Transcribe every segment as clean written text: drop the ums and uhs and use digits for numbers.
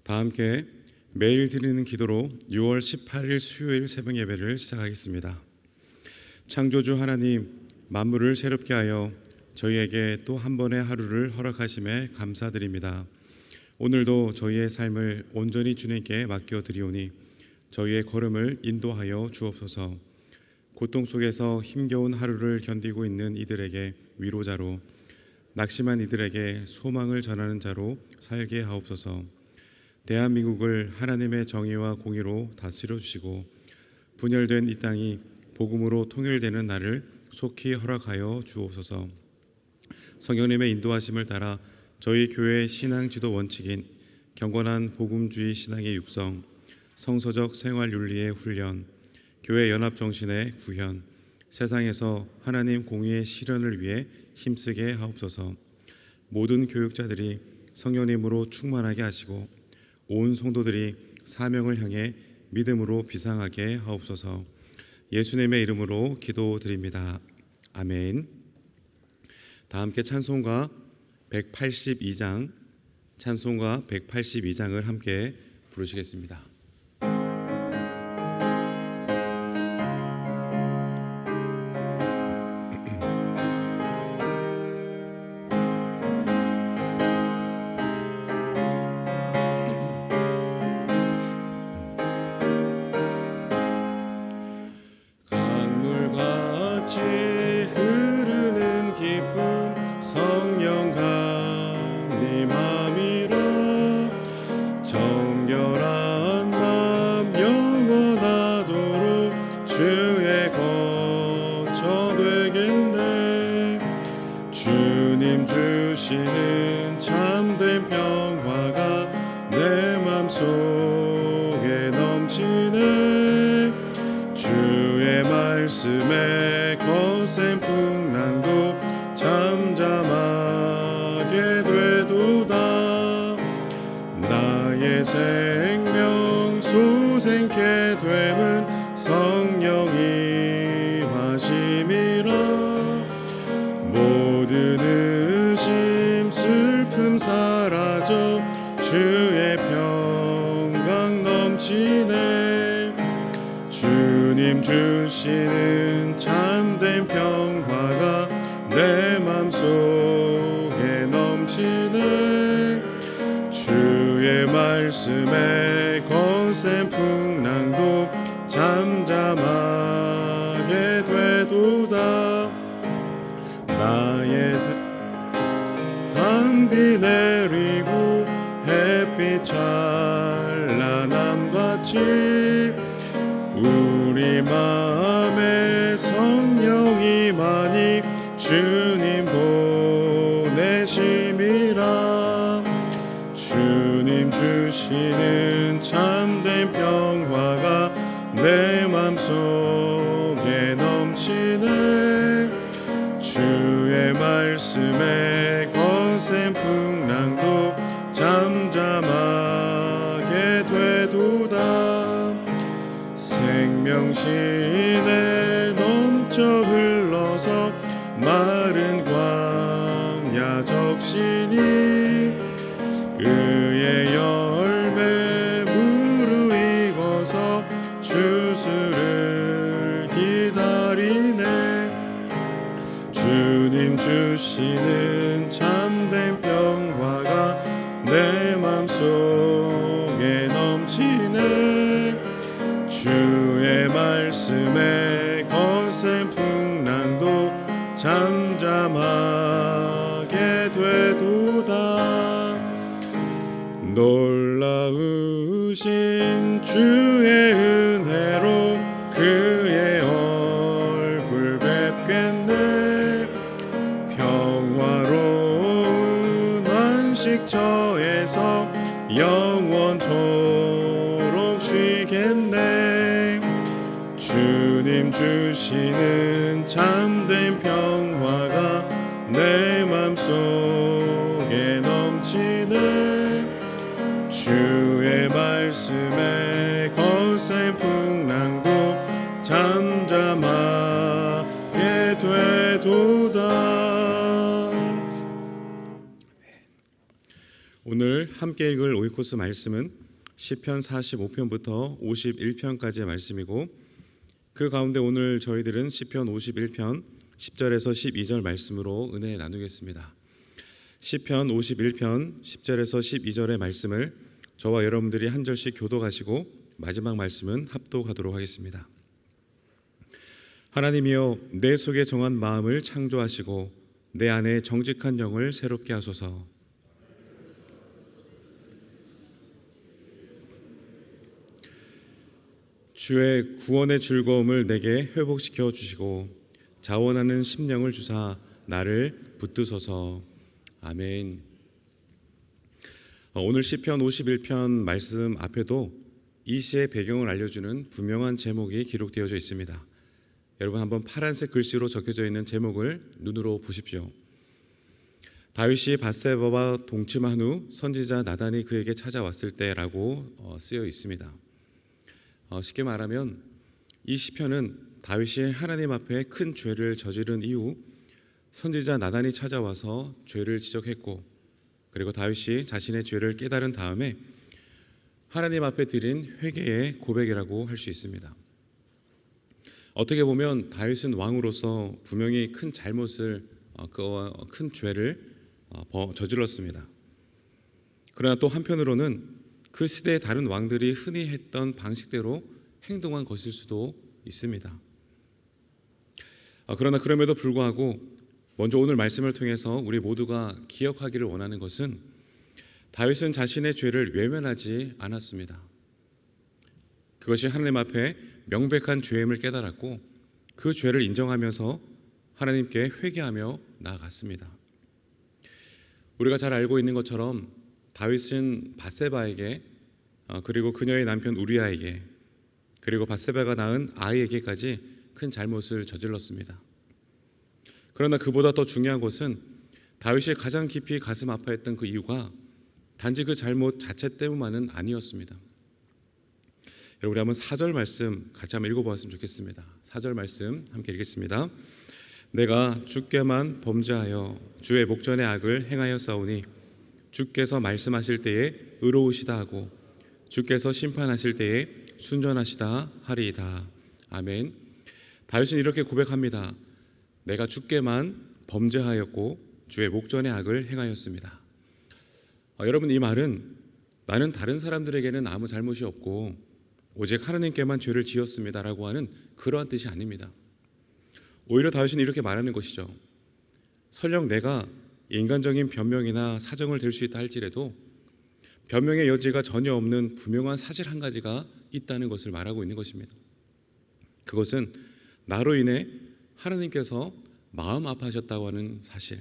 다 함께 매일 드리는 기도로 6월 18일 수요일 새벽 예배를 시작하겠습니다. 창조주 하나님, 만물을 새롭게 하여 저희에게 또 한 번의 하루를 허락하심에 감사드립니다. 오늘도 저희의 삶을 온전히 주님께 맡겨드리오니 저희의 걸음을 인도하여 주옵소서. 고통 속에서 힘겨운 하루를 견디고 있는 이들에게 위로자로, 낙심한 이들에게 소망을 전하는 자로 살게 하옵소서. 대한민국을 하나님의 정의와 공의로 다스려 주시고 분열된 이 땅이 복음으로 통일되는 날을 속히 허락하여 주옵소서. 성령님의 인도하심을 따라 저희 교회의 신앙 지도 원칙인 경건한 복음주의 신앙의 육성, 성서적 생활 윤리의 훈련, 교회 연합 정신의 구현, 세상에서 하나님 공의의 실현을 위해 힘쓰게 하옵소서. 모든 교육자들이 성령님으로 충만하게 하시고 온 성도들이 사명을 향해 믿음으로 비상하게 하옵소서. 예수님의 이름으로 기도드립니다. 아멘. 다 함께 찬송가 182장을 함께 부르시겠습니다. 주님 주시는 참된 평화가 내 맘속에 넘치네. 주의 말씀에 거센 풍랑도 잠잠하게 되도다. 나의 생명 소생케 됨은 성령이 마심이라. 모든 의심 슬픔 사라져 주의 평강 넘치네. 주님 주시는 참된 평화가 내 맘속에 넘치네. 주의 말씀에 거센 풍랑도 잠잠하게 되도다. 나의 단비 내리고 햇빛 찬란함같이 우리 마음에 성령이 많이 주님 보내심이라. 주님 주시는 참된 평화가 내 맘속에 넘치네. 주의 말씀에 거센 풍랑도 잠잠하게 되도다. 생명신에 넘쳐 흘러서 마른 광야 적시니 의의 열매 무르익어서 주수를 기다리네. 주님 주시는 참된 평화가 내 맘속에 넘치네. 주의 말씀에 거센 풍랑도 잠잠하게 되도다. 놀라우신 주의 은혜로 그의 얼굴 뵙겠네. 평화로운 안식처에서 영원토록 쉬겠네. 주님 주시는 참된 평화가 내 맘속에 넘치네. 주의 말씀에 거센 풍랑도 잠잠하게 되도다. 오늘 함께 읽을 오이코스 말씀은 시편 45편부터 51편까지의 말씀이고, 그 가운데 오늘 저희들은 시편 51편 10절에서 12절 말씀으로 은혜 나누겠습니다. 시편 51편 10절에서 12절의 말씀을 저와 여러분들이 한 절씩 교독하시고 마지막 말씀은 합독하도록 하겠습니다. 하나님이여, 내 속에 정한 마음을 창조하시고 내 안에 정직한 영을 새롭게 하소서. 주의 구원의 즐거움을 내게 회복시켜 주시고 자원하는 심령을 주사 나를 붙드소서. 아멘. 오늘 시편 51편 말씀 앞에도 이 시의 배경을 알려주는 분명한 제목이 기록되어져 있습니다. 여러분 한번 파란색 글씨로 적혀져 있는 제목을 눈으로 보십시오. 다윗이 밧세바와 동침한 후 선지자 나단이 그에게 찾아왔을 때라고 쓰여 있습니다. 쉽게 말하면 이 시편은 다윗이 하나님 앞에 큰 죄를 저지른 이후 선지자 나단이 찾아와서 죄를 지적했고, 그리고 다윗이 자신의 죄를 깨달은 다음에 하나님 앞에 드린 회개의 고백이라고 할 수 있습니다. 어떻게 보면 다윗은 왕으로서 분명히 큰 잘못을, 큰 죄를 저질렀습니다. 그러나 또 한편으로는 그 시대의 다른 왕들이 흔히 했던 방식대로 행동한 것일 수도 있습니다. 그러나 그럼에도 불구하고 먼저 오늘 말씀을 통해서 우리 모두가 기억하기를 원하는 것은 다윗은 자신의 죄를 외면하지 않았습니다. 그것이 하나님 앞에 명백한 죄임을 깨달았고 그 죄를 인정하면서 하나님께 회개하며 나아갔습니다. 우리가 잘 알고 있는 것처럼 다윗은 밧세바에게, 그리고 그녀의 남편 우리아에게, 그리고 밧세바가 낳은 아이에게까지 큰 잘못을 저질렀습니다. 그러나 그보다 더 중요한 것은 다윗이 가장 깊이 가슴 아파했던 그 이유가 단지 그 잘못 자체 때문만은 아니었습니다. 여러분, 우리 한번 4절 말씀 같이 한번 읽어보았으면 좋겠습니다. 4절 말씀 함께 읽겠습니다. 내가 주께만 범죄하여 주의 목전의 악을 행하여 싸우니 주께서 말씀하실 때에 의로우시다 하고 주께서 심판하실 때에 순전하시다 하리이다. 아멘. 다윗은 이렇게 고백합니다. 내가 주께만 범죄하였고 주의 목전의 악을 행하였습니다. 여러분, 이 말은 나는 다른 사람들에게는 아무 잘못이 없고 오직 하나님께만 죄를 지었습니다라고 하는 그러한 뜻이 아닙니다. 오히려 다윗은 이렇게 말하는 것이죠. 설령 내가 인간적인 변명이나 사정을 댈 수 있다 할지라도 변명의 여지가 전혀 없는 분명한 사실 한 가지가 있다는 것을 말하고 있는 것입니다. 그것은 나로 인해 하나님께서 마음 아파하셨다고 하는 사실.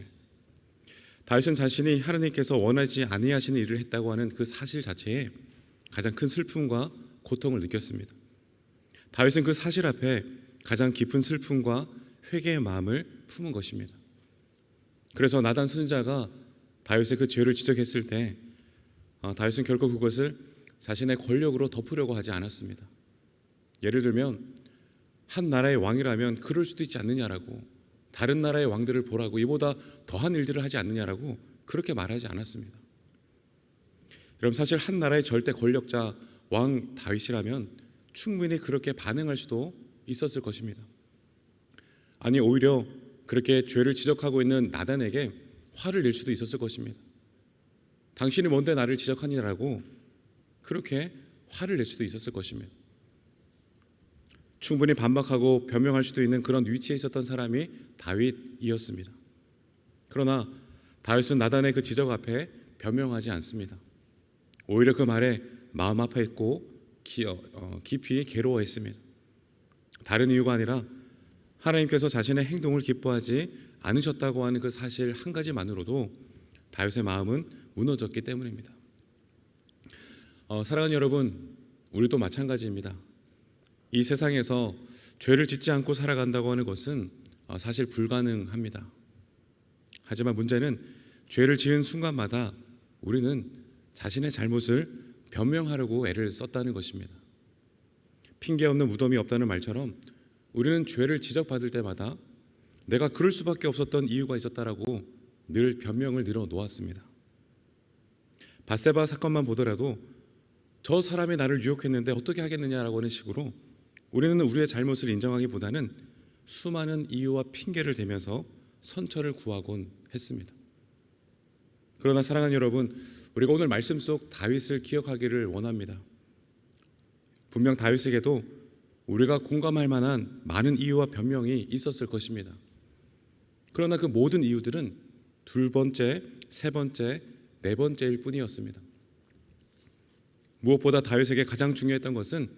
다윗은 자신이 하나님께서 원하지 아니하시는 일을 했다고 하는 그 사실 자체에 가장 큰 슬픔과 고통을 느꼈습니다. 다윗은 그 사실 앞에 가장 깊은 슬픔과 회개의 마음을 품은 것입니다. 그래서 나단 선지자가 다윗의 그 죄를 지적했을 때 다윗은 결코 그것을 자신의 권력으로 덮으려고 하지 않았습니다. 예를 들면 한 나라의 왕이라면 그럴 수도 있지 않느냐라고, 다른 나라의 왕들을 보라고, 이보다 더한 일들을 하지 않느냐라고 그렇게 말하지 않았습니다. 여러분, 사실 한 나라의 절대 권력자 왕 다윗이라면 충분히 그렇게 반응할 수도 있었을 것입니다. 아니, 오히려 그렇게 죄를 지적하고 있는 나단에게 화를 낼 수도 있었을 것입니다. 당신이 뭔데 나를 지적하니라고 그렇게 화를 낼 수도 있었을 것입니다. 충분히 반박하고 변명할 수도 있는 그런 위치에 있었던 사람이 다윗이었습니다. 그러나 다윗은 나단의 그 지적 앞에 변명하지 않습니다. 오히려 그 말에 마음 아파했고 깊이 괴로워했습니다. 다른 이유가 아니라 하나님께서 자신의 행동을 기뻐하지 않으셨다고 하는 그 사실 한 가지만으로도 다윗의 마음은 무너졌기 때문입니다. 사랑하는 여러분, 우리도 마찬가지입니다. 이 세상에서 죄를 짓지 않고 살아간다고 하는 것은 사실 불가능합니다. 하지만 문제는 죄를 지은 순간마다 우리는 자신의 잘못을 변명하려고 애를 썼다는 것입니다. 핑계 없는 무덤이 없다는 말처럼 우리는 죄를 지적받을 때마다 내가 그럴 수밖에 없었던 이유가 있었다라고 늘 변명을 늘어 놓았습니다. 밧세바 사건만 보더라도 저 사람이 나를 유혹했는데 어떻게 하겠느냐라고 하는 식으로 우리는 우리의 잘못을 인정하기보다는 수많은 이유와 핑계를 대면서 선처를 구하곤 했습니다. 그러나 사랑하는 여러분, 우리가 오늘 말씀 속 다윗을 기억하기를 원합니다. 분명 다윗에게도 우리가 공감할 만한 많은 이유와 변명이 있었을 것입니다. 그러나 그 모든 이유들은 두 번째, 세 번째, 네 번째일 뿐이었습니다. 무엇보다 다윗에게 가장 중요했던 것은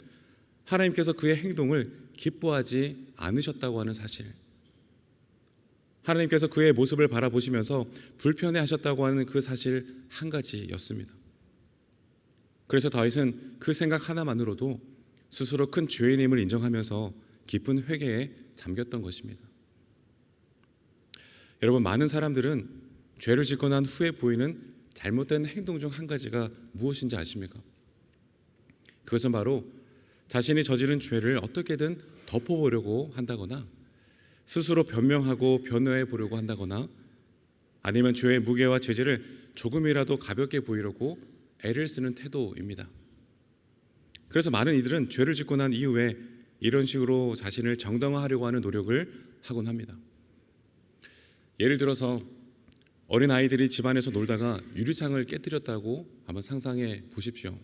하나님께서 그의 행동을 기뻐하지 않으셨다고 하는 사실, 하나님께서 그의 모습을 바라보시면서 불편해하셨다고 하는 그 사실 한 가지였습니다. 그래서 다윗은 그 생각 하나만으로도 스스로 큰 죄인임을 인정하면서 깊은 회개에 잠겼던 것입니다. 여러분, 많은 사람들은 죄를 짓고 난 후에 보이는 잘못된 행동 중 한 가지가 무엇인지 아십니까? 그것은 바로 자신이 저지른 죄를 어떻게든 덮어보려고 한다거나 스스로 변명하고 변호해 보려고 한다거나 아니면 죄의 무게와 죄질을 조금이라도 가볍게 보이려고 애를 쓰는 태도입니다. 그래서 많은 이들은 죄를 짓고 난 이후에 이런 식으로 자신을 정당화하려고 하는 노력을 하곤 합니다. 예를 들어서 어린 아이들이 집안에서 놀다가 유리창을 깨뜨렸다고 한번 상상해 보십시오.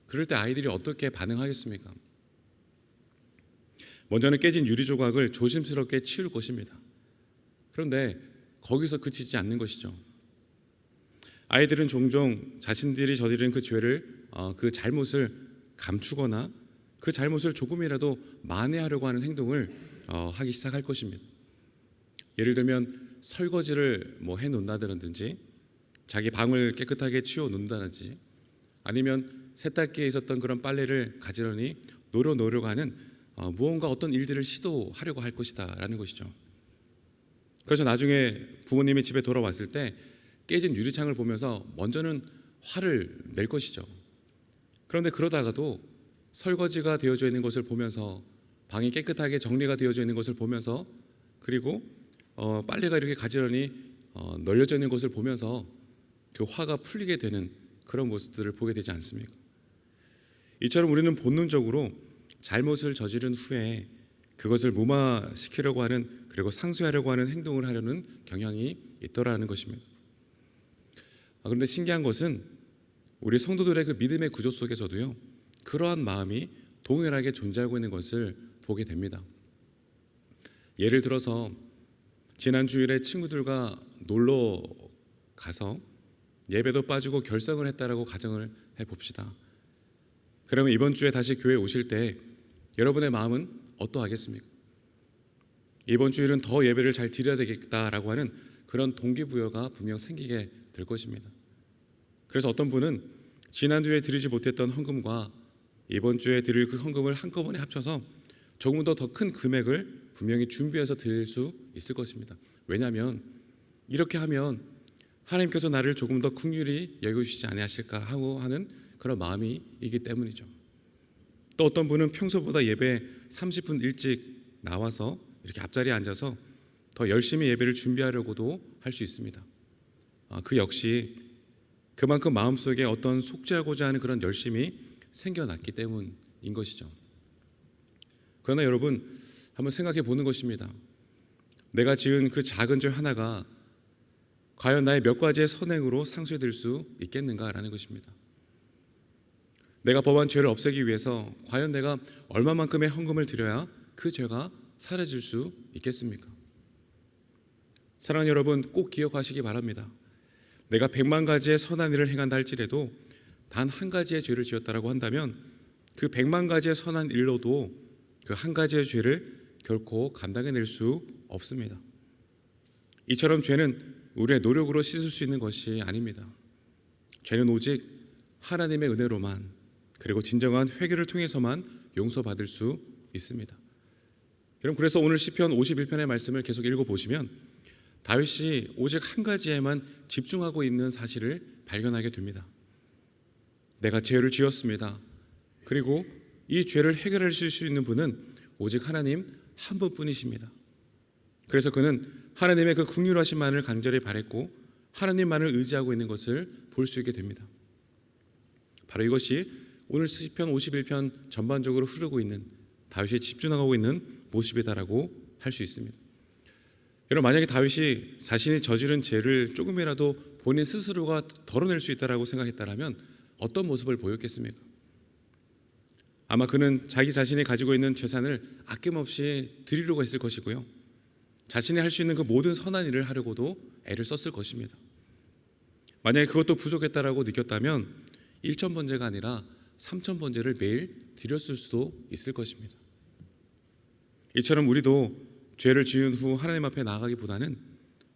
그럴 때 아이들이 어떻게 반응하겠습니까? 먼저는 깨진 유리 조각을 조심스럽게 치울 것입니다. 그런데 거기서 그치지 않는 것이죠. 아이들은 종종 자신들이 저지른 그 죄를, 그 잘못을 감추거나 그 잘못을 조금이라도 만회하려고 하는 행동을 하기 시작할 것입니다. 예를 들면 설거지를 해놓는다든지, 자기 방을 깨끗하게 치워 놓는다든지, 아니면 세탁기에 있었던 그런 빨래를 가지런히 노려가는 무언가 어떤 일들을 시도하려고 할 것이다 라는 것이죠. 그래서 나중에 부모님이 집에 돌아왔을 때 깨진 유리창을 보면서 먼저는 화를 낼 것이죠. 그런데 그러다가도 설거지가 되어져 있는 것을 보면서, 방이 깨끗하게 정리가 되어져 있는 것을 보면서, 그리고 빨래가 이렇게 가지런히 널려져 있는 것을 보면서 그 화가 풀리게 되는 그런 모습들을 보게 되지 않습니까? 이처럼 우리는 본능적으로 잘못을 저지른 후에 그것을 무마시키려고 하는, 그리고 상쇄하려고 하는 행동을 하려는 경향이 있더라는 것입니다. 그런데 신기한 것은 우리 성도들의 그 믿음의 구조 속에서도요, 그러한 마음이 동일하게 존재하고 있는 것을 보게 됩니다. 예를 들어서 지난 주일에 친구들과 놀러 가서 예배도 빠지고 결석을 했다라고 가정을 해봅시다. 그러면 이번 주에 다시 교회에 오실 때 여러분의 마음은 어떠하겠습니까? 이번 주일은 더 예배를 잘 드려야 되겠다라고 하는 그런 동기부여가 분명 생기게 될 것입니다. 그래서 어떤 분은 지난주에 드리지 못했던 헌금과 이번 주에 드릴 그 헌금을 한꺼번에 합쳐서 조금 더 큰 금액을 분명히 준비해서 드릴 수 있을 것입니다. 왜냐하면 이렇게 하면 하나님께서 나를 조금 더 긍휼히 여겨주시지 아니하실까 하고 하는 그런 마음이 있기 때문이죠. 또 어떤 분은 평소보다 예배 30분 일찍 나와서 이렇게 앞자리에 앉아서 더 열심히 예배를 준비하려고도 할 수 있습니다. 그 역시 그만큼 마음속에 어떤 속죄하고자 하는 그런 열심이 생겨났기 때문인 것이죠. 그러나 여러분, 한번 생각해 보는 것입니다. 내가 지은 그 작은 죄 하나가 과연 나의 몇 가지의 선행으로 상쇄될 수 있겠는가라는 것입니다. 내가 범한 죄를 없애기 위해서 과연 내가 얼마만큼의 헌금을 드려야 그 죄가 사라질 수 있겠습니까? 사랑하는 여러분, 꼭 기억하시기 바랍니다. 내가 100만 가지의 선한 일을 행한다 할지라도 단 한 가지의 죄를 지었다라고 한다면 그 100만 가지의 선한 일로도 그 한 가지의 죄를 결코 감당해낼 수 없습니다. 이처럼 죄는 우리의 노력으로 씻을 수 있는 것이 아닙니다. 죄는 오직 하나님의 은혜로만, 그리고 진정한 회개를 통해서만 용서받을 수 있습니다. 여러분, 그래서 오늘 시편 51편의 말씀을 계속 읽어보시면 다윗이 오직 한 가지에만 집중하고 있는 사실을 발견하게 됩니다. 내가 죄를 지었습니다. 그리고 이 죄를 해결하실 수 있는 분은 오직 하나님 한 분뿐이십니다. 그래서 그는 하나님의 그 긍휼하심만을 간절히 바랬고 하나님만을 의지하고 있는 것을 볼 수 있게 됩니다. 바로 이것이 오늘 시편 51편 전반적으로 흐르고 있는 다윗이 집중하고 있는 모습이다라고 할 수 있습니다. 여러분, 만약에 다윗이 자신이 저지른 죄를 조금이라도 본인 스스로가 덜어낼 수 있다라고 생각했다면 어떤 모습을 보였겠습니까? 아마 그는 자기 자신이 가지고 있는 재산을 아낌없이 드리려고 했을 것이고요, 자신이 할 수 있는 그 모든 선한 일을 하려고도 애를 썼을 것입니다. 만약에 그것도 부족했다라고 느꼈다면 1,000번제가 아니라 3,000번제를 매일 드렸을 수도 있을 것입니다. 이처럼 우리도 죄를 지은 후 하나님 앞에 나아가기보다는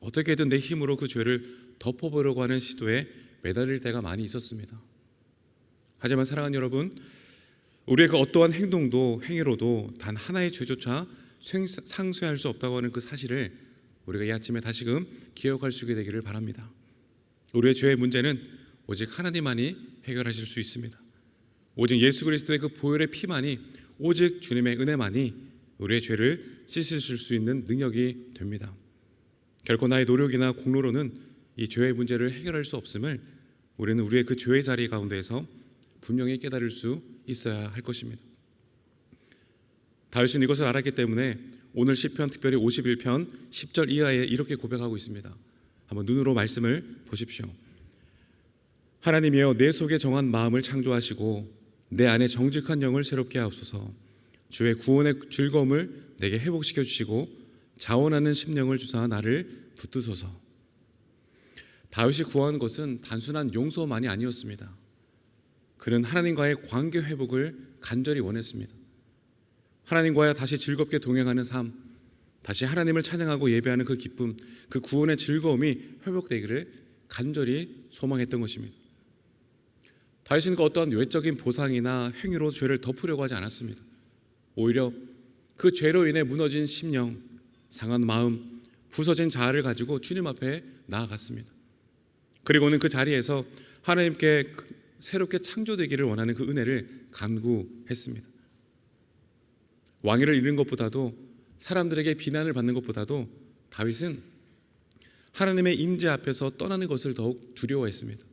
어떻게든 내 힘으로 그 죄를 덮어보려고 하는 시도에 매달릴 때가 많이 있었습니다. 하지만 사랑하는 여러분, 우리의 그 어떠한 행동도 행위로도 단 하나의 죄조차 상쇄할 수 없다고 하는 그 사실을 우리가 이 아침에 다시금 기억할 수 있게 되기를 바랍니다. 우리의 죄의 문제는 오직 하나님만이 해결하실 수 있습니다. 오직 예수 그리스도의 그 보혈의 피만이, 오직 주님의 은혜만이 우리의 죄를 씻으실 수 있는 능력이 됩니다. 결코 나의 노력이나 공로로는 이 죄의 문제를 해결할 수 없음을 우리는 우리의 그 죄의 자리 가운데에서 분명히 깨달을 수 있어야 할 것입니다. 다윗은 이것을 알았기 때문에 오늘 시편, 특별히 51편 10절 이하에 이렇게 고백하고 있습니다. 한번 눈으로 말씀을 보십시오. 하나님이여, 내 속에 정한 마음을 창조하시고 내 안에 정직한 영을 새롭게 하옵소서. 주의 구원의 즐거움을 내게 회복시켜 주시고 자원하는 심령을 주사 나를 붙드소서. 다윗이 구한 것은 단순한 용서만이 아니었습니다. 그는 하나님과의 관계 회복을 간절히 원했습니다. 하나님과 다시 즐겁게 동행하는 삶, 다시 하나님을 찬양하고 예배하는 그 기쁨, 그 구원의 즐거움이 회복되기를 간절히 소망했던 것입니다. 다윗은 그 어떠한 외적인 보상이나 행위로 죄를 덮으려고 하지 않았습니다. 오히려 그 죄로 인해 무너진 심령, 상한 마음, 부서진 자아를 가지고 주님 앞에 나아갔습니다. 그리고는 그 자리에서 하나님께 새롭게 창조되기를 원하는 그 은혜를 간구했습니다. 왕위를 잃는 것보다도, 사람들에게 비난을 받는 것보다도 다윗은 하나님의 임재 앞에서 떠나는 것을 더욱 두려워했습니다.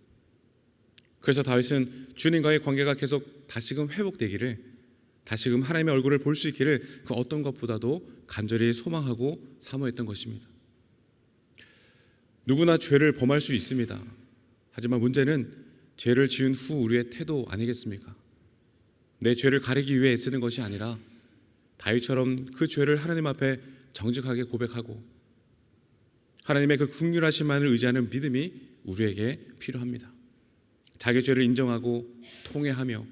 그래서 다윗은 주님과의 관계가 계속 다시금 회복되기를, 다시금 하나님의 얼굴을 볼 수 있기를 그 어떤 것보다도 간절히 소망하고 사모했던 것입니다. 누구나 죄를 범할 수 있습니다. 하지만 문제는 죄를 지은 후 우리의 태도 아니겠습니까? 내 죄를 가리기 위해 애쓰는 것이 아니라 다윗처럼 그 죄를 하나님 앞에 정직하게 고백하고 하나님의 그 긍휼하심만을 의지하는 믿음이 우리에게 필요합니다. 자기 죄를 인정하고 통회하며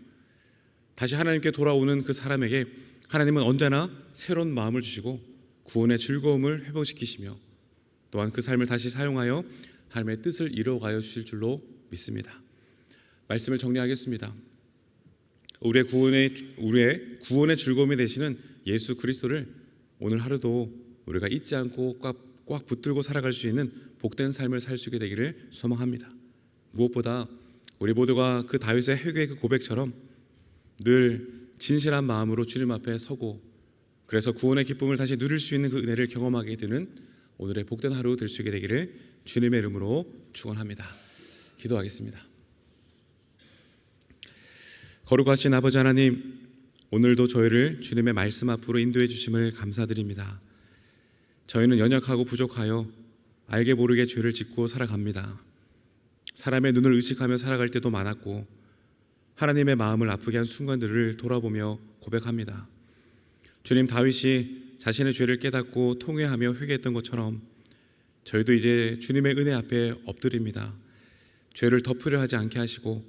다시 하나님께 돌아오는 그 사람에게 하나님은 언제나 새로운 마음을 주시고 구원의 즐거움을 회복시키시며 또한 그 삶을 다시 사용하여 하나님의 뜻을 이루어가여 주실 줄로 믿습니다. 말씀을 정리하겠습니다. 우리의 구원의 즐거움이 되시는 예수 그리스도를 오늘 하루도 우리가 잊지 않고 꽉 붙들고 살아갈 수 있는 복된 삶을 살 수 있게 되기를 소망합니다. 무엇보다 우리 모두가 그 다윗의 회개의 그 고백처럼 늘 진실한 마음으로 주님 앞에 서고 그래서 구원의 기쁨을 다시 누릴 수 있는 그 은혜를 경험하게 되는 오늘의 복된 하루 될 수 있게 되기를 주님의 이름으로 축원합니다. 기도하겠습니다. 거룩하신 아버지 하나님, 오늘도 저희를 주님의 말씀 앞으로 인도해 주심을 감사드립니다. 저희는 연약하고 부족하여 알게 모르게 죄를 짓고 살아갑니다. 사람의 눈을 의식하며 살아갈 때도 많았고 하나님의 마음을 아프게 한 순간들을 돌아보며 고백합니다. 주님, 다윗이 자신의 죄를 깨닫고 통회하며 회개했던 것처럼 저희도 이제 주님의 은혜 앞에 엎드립니다. 죄를 덮으려 하지 않게 하시고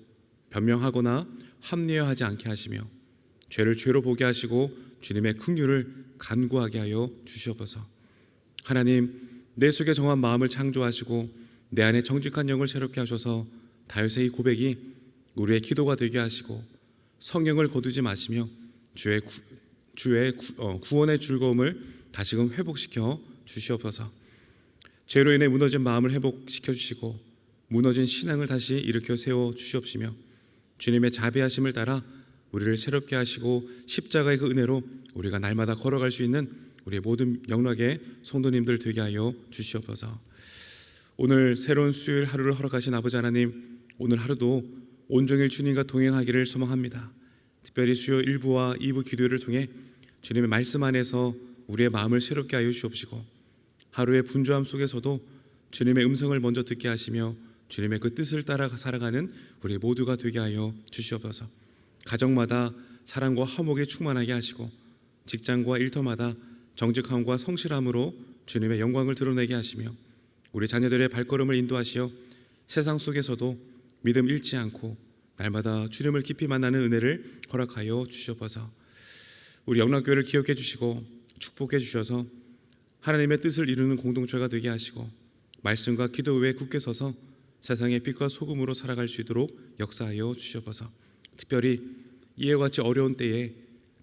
변명하거나 합리화하지 않게 하시며 죄를 죄로 보게 하시고 주님의 긍휼을 간구하게 하여 주시옵소서. 하나님, 내 속에 정한 마음을 창조하시고 내 안에 정직한 영을 새롭게 하셔서 다윗의 이 고백이 우리의 기도가 되게 하시고 성령을 거두지 마시며 주의 구원의 즐거움을 다시금 회복시켜 주시옵소서. 죄로 인해 무너진 마음을 회복시켜 주시고 무너진 신앙을 다시 일으켜 세워 주시옵시며 주님의 자비하심을 따라 우리를 새롭게 하시고 십자가의 그 은혜로 우리가 날마다 걸어갈 수 있는 우리의 모든 영락의 성도님들 되게 하여 주시옵소서. 오늘 새로운 수요일 하루를 허락하신 아버지 하나님, 오늘 하루도 온종일 주님과 동행하기를 소망합니다. 특별히 수요 1부와 2부 기도를 통해 주님의 말씀 안에서 우리의 마음을 새롭게 하여 주옵시고, 하루의 분주함 속에서도 주님의 음성을 먼저 듣게 하시며 주님의 그 뜻을 따라 살아가는 우리 모두가 되게 하여 주시옵소서. 가정마다 사랑과 화목에 충만하게 하시고, 직장과 일터마다 정직함과 성실함으로 주님의 영광을 드러내게 하시며, 우리 자녀들의 발걸음을 인도하시어 세상 속에서도 믿음 잃지 않고 날마다 주님을 깊이 만나는 은혜를 허락하여 주시옵소서. 우리 영락교회를 기억해 주시고 축복해 주셔서 하나님의 뜻을 이루는 공동체가 되게 하시고, 말씀과 기도 위에 굳게 서서 세상의 빛과 소금으로 살아갈 수 있도록 역사하여 주시옵소서. 특별히 이와 같이 어려운 때에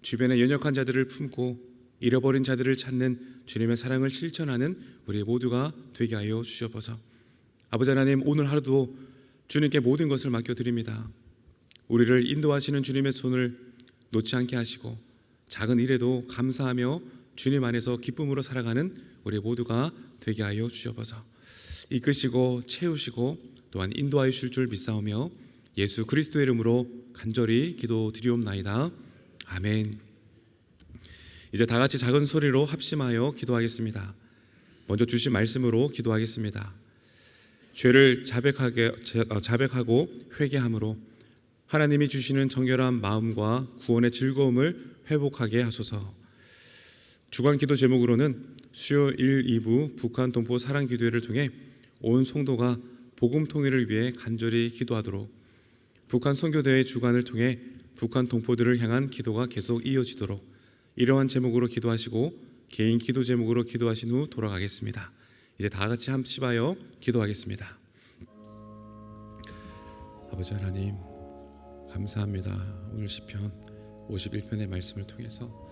주변의 연약한 자들을 품고 잃어버린 자들을 찾는 주님의 사랑을 실천하는 우리 모두가 되게 하여 주시옵소서. 아버지 하나님, 오늘 하루도 주님께 모든 것을 맡겨드립니다. 우리를 인도하시는 주님의 손을 놓지 않게 하시고, 작은 일에도 감사하며 주님 안에서 기쁨으로 살아가는 우리 모두가 되게 하여 주시옵소서. 이끄시고 채우시고 또한 인도하여 주실 줄 믿사오며 예수 그리스도의 이름으로 간절히 기도드리옵나이다. 아멘. 이제 다 같이 작은 소리로 합심하여 기도하겠습니다. 먼저 주신 말씀으로 기도하겠습니다. 죄를 자백하고 회개함으로 하나님이 주시는 정결한 마음과 구원의 즐거움을 회복하게 하소서. 주간 기도 제목으로는 수요 1, 2부 북한 동포 사랑 기도회를 통해 온 성도가 복음 통일을 위해 간절히 기도하도록, 북한 선교대회 주간을 통해 북한 동포들을 향한 기도가 계속 이어지도록 이러한 제목으로 기도하시고 개인 기도 제목으로 기도하신 후 돌아가겠습니다. 이제 다 같이 합심하여 기도하겠습니다. 아버지 하나님, 감사합니다. 오늘 시편 51편의 말씀을 통해서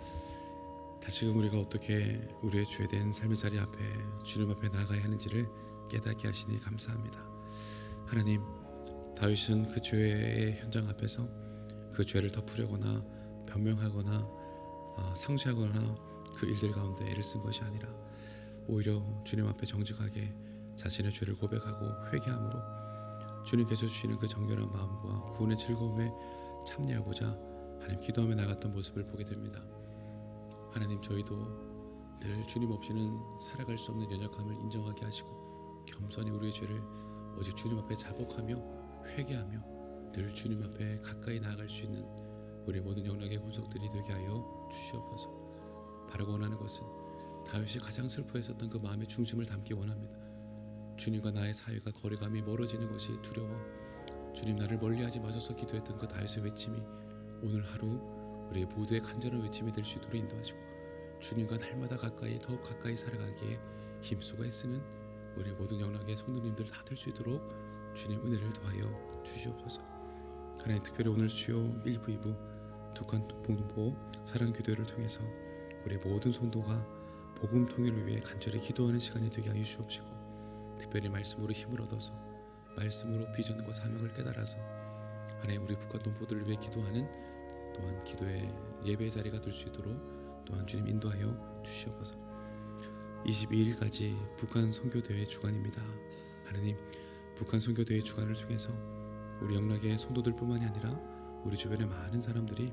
다시금 우리가 어떻게 우리의 죄된 삶의 자리 앞에 주님 앞에 나가야 하는지를 깨닫게 하시니 감사합니다. 하나님, 다윗은 그 죄의 현장 앞에서 그 죄를 덮으려거나 변명하거나 상쇄하거나 그 일들 가운데 애를 쓴 것이 아니라 오히려 주님 앞에 정직하게 자신의 죄를 고백하고 회개함으로 주님께서 주시는 그 정결한 마음과 구원의 즐거움에 참여하고자 하나님 기도하며 나갔던 모습을 보게 됩니다. 하나님, 저희도 늘 주님 없이는 살아갈 수 없는 연약함을 인정하게 하시고 겸손히 우리의 죄를 오직 주님 앞에 자복하며 회개하며 늘 주님 앞에 가까이 나아갈 수 있는 우리 모든 영락의 군속들이 되게 하여 주시옵소서. 바라고 원하는 것은 다윗이 가장 슬퍼했었던 그 마음의 중심을 담기 원합니다. 주님과 나의 사이가 거리감이 멀어지는 것이 두려워 주님 나를 멀리하지 마소서 기도했던 그 다윗의 외침이 오늘 하루 우리 모두의 간절한 외침이 될 수 있도록 인도하시고, 주님과 날마다 더욱 가까이 살아가기에 힘쓰고 애쓰는 우리 모든 영락의 성도님들 다 될 수 있도록 주님 은혜를 더하여 주시옵소서. 하나님, 특별히 오늘 수요 1부 2부 북한 동포 사랑 기도회를 통해서 우리 모든 성도가 복음 통일을 위해 간절히 기도하는 시간이 되게 하여 주옵시고, 특별히 말씀으로 힘을 얻어서 말씀으로 비전과 사명을 깨달아서 하나님 우리 북한 동포들을 위해 기도하는 또한 기도의 예배의 자리가 될 수 있도록 또한 주님 인도하여 주시옵소서. 22일까지 북한 선교대회 주간입니다. 하나님, 북한 선교대회 주간을 통해서 우리 영락의 성도들뿐만이 아니라 우리 주변의 많은 사람들이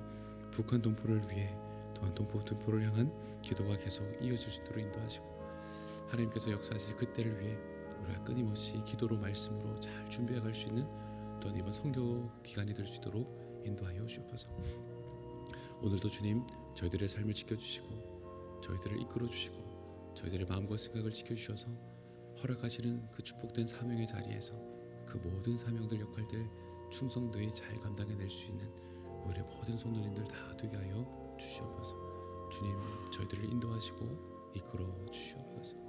북한 동포를 위해 또한 동포를 향한 기도가 계속 이어질 수 있도록 인도하시고, 하나님께서 역사하실 그때를 위해 우리가 끊임없이 기도로 말씀으로 잘 준비해 갈 수 있는 또한 이번 선교 기간이 될 수 있도록 인도하여 주옵소서. 오늘도 주님 저희들의 삶을 지켜주시고 저희들을 이끌어주시고 저희들의 마음과 생각을 지켜주셔서 허락하시는 그 축복된 사명의 자리에서 그 모든 사명들 역할들 충성되이 잘 감당해낼 수 있는 우리 모든 성도님들 다 되게 하여 주시옵소서. 주님 저희들을 인도하시고 이끌어 주시옵소서.